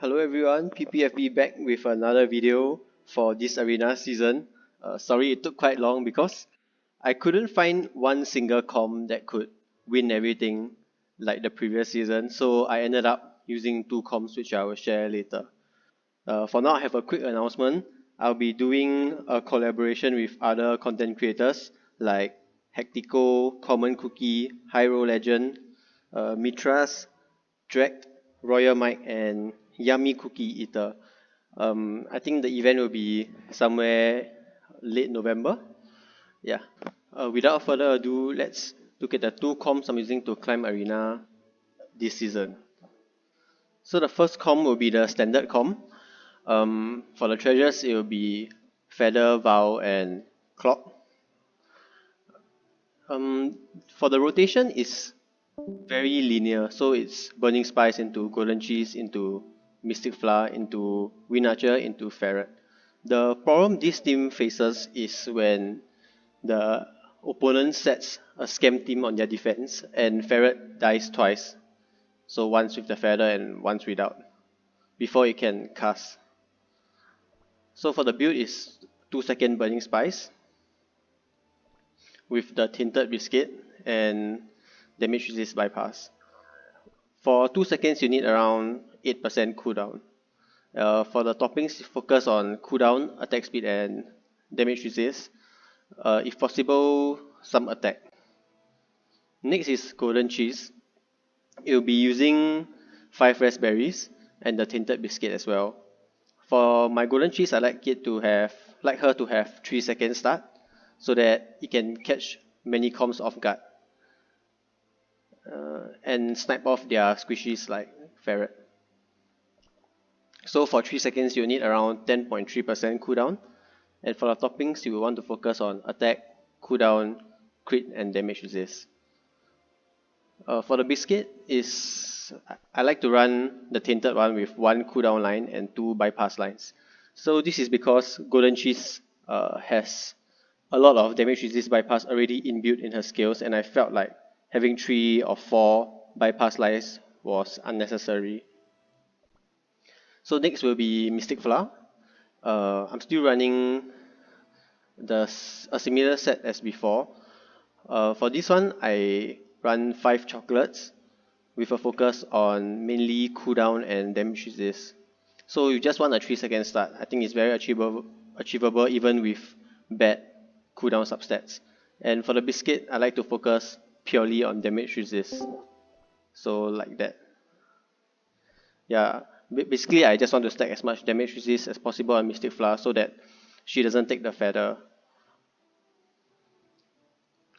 Hello everyone, PPFB back with another video for this arena season. Sorry it took quite long because I couldn't find one single comp that could win everything like the previous season, so I ended up using two comps which I will share later. For now, I have a quick announcement. I'll be doing a collaboration with other content creators like Hectico, Common Cookie, Hyro Legend, Mitras, Drake, Royal Mike, and Yummy Cookie Eater. I think the event will be somewhere late November. Yeah. Without further ado, let's look at the two comps I'm using to climb arena this season. So the first comp will be the standard comp. For the treasures, it will be Feather, Vow, and Clock. For the rotation, is very linear. So it's Burning Spice into Golden Cheese into Mystic Flower into Wind Archer into Ferret. The problem this team faces is when the opponent sets a scam team on their defense and Ferret dies twice. So once with the feather and once without before it can cast. So for the build is 2-second Burning Spice with the Tinted Biscuit and damage resist bypass. For 2 seconds, you need around 8% cooldown. For the toppings, focus on cooldown, attack speed, and damage resist. If possible, some attack. Next is Golden Cheese. It will be using 5 raspberries and the Tinted Biscuit as well. For my Golden Cheese, I like her to have 3 seconds start so that it can catch many comps off guard. And snipe off their squishies like Ferret. So for 3 seconds, you need around 10.3% cooldown. And for the toppings, you will want to focus on attack, cooldown, crit, and damage resist. For the biscuit, I like to run the tinted one with 1 cooldown line and 2 bypass lines. So this is because Golden Cheese has a lot of damage resist bypass already inbuilt in her skills, and I felt like having 3 or 4 bypass lines was unnecessary. So next will be Mystic Flower. I'm still running a similar set as before. For this one, I run 5 chocolates with a focus on mainly cooldown and damage resist. So you just want a 3-second start. I think it's very achievable even with bad cooldown substats. And for the biscuit, I like to focus purely on damage resist. So like that. Yeah, basically I just want to stack as much damage resist as possible on Mystic Flower so that she doesn't take the feather.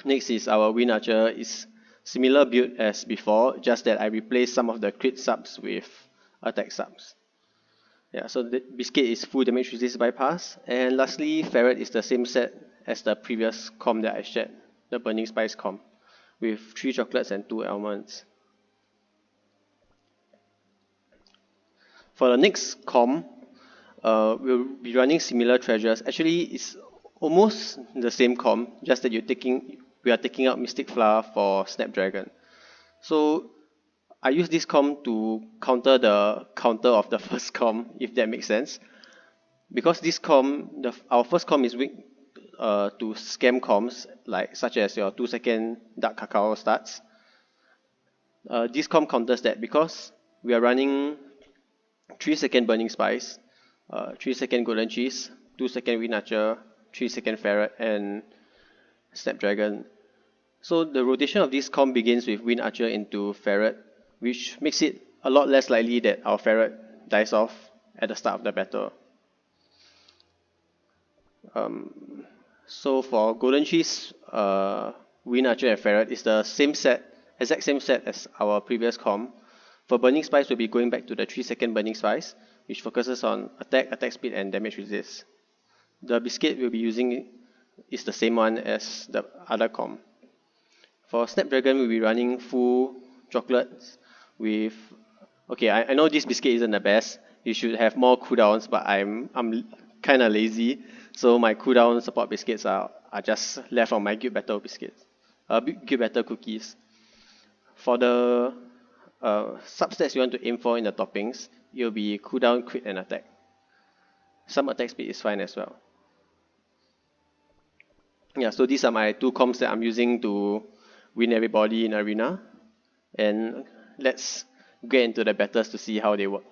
Next is our Wind Archer. It's similar build as before, just that I replaced some of the crit subs with attack subs. Yeah, so the biscuit is full damage resist bypass. And lastly, Ferret is the same set as the previous comp that I shared, the Burning Spice comp, with 3 chocolates and 2 almonds. For the next comp, we'll be running similar treasures. Actually, it's almost the same comp, just that we are taking out Mystic Flower for Snapdragon. So I use this comp to counter the counter of the first comp, if that makes sense. Because this comp, our first comp is weak to scam comps, such as your 2-second Dark Cacao starts. This comp counters that because we are running 3-second Burning Spice, 3-second Golden Cheese, 2-second Wind Archer, 3-second Ferret, and Snapdragon. So the rotation of this comp begins with Wind Archer into Ferret, which makes it a lot less likely that our Ferret dies off at the start of the battle. So for Golden Cheese, Wind Archer and Ferret is the exact same set as our previous comp. For Burning Spice, we'll be going back to the 3-second Burning Spice, which focuses on attack speed, and damage resist. The biscuit we'll be using is the same one as the other comp. For Snapdragon, we'll be running full chocolates with... Okay, I know this biscuit isn't the best. You should have more cooldowns, but I'm kind of lazy. So my cooldown support biscuits are just left on my Guild Battle biscuits. Guild Battle cookies. For the substats you want to aim for in the toppings it'll be cooldown, crit, and attack. Some attack speed is fine as well. Yeah, so these are my two comps that I'm using to win everybody in arena. And let's get into the battles to see how they work.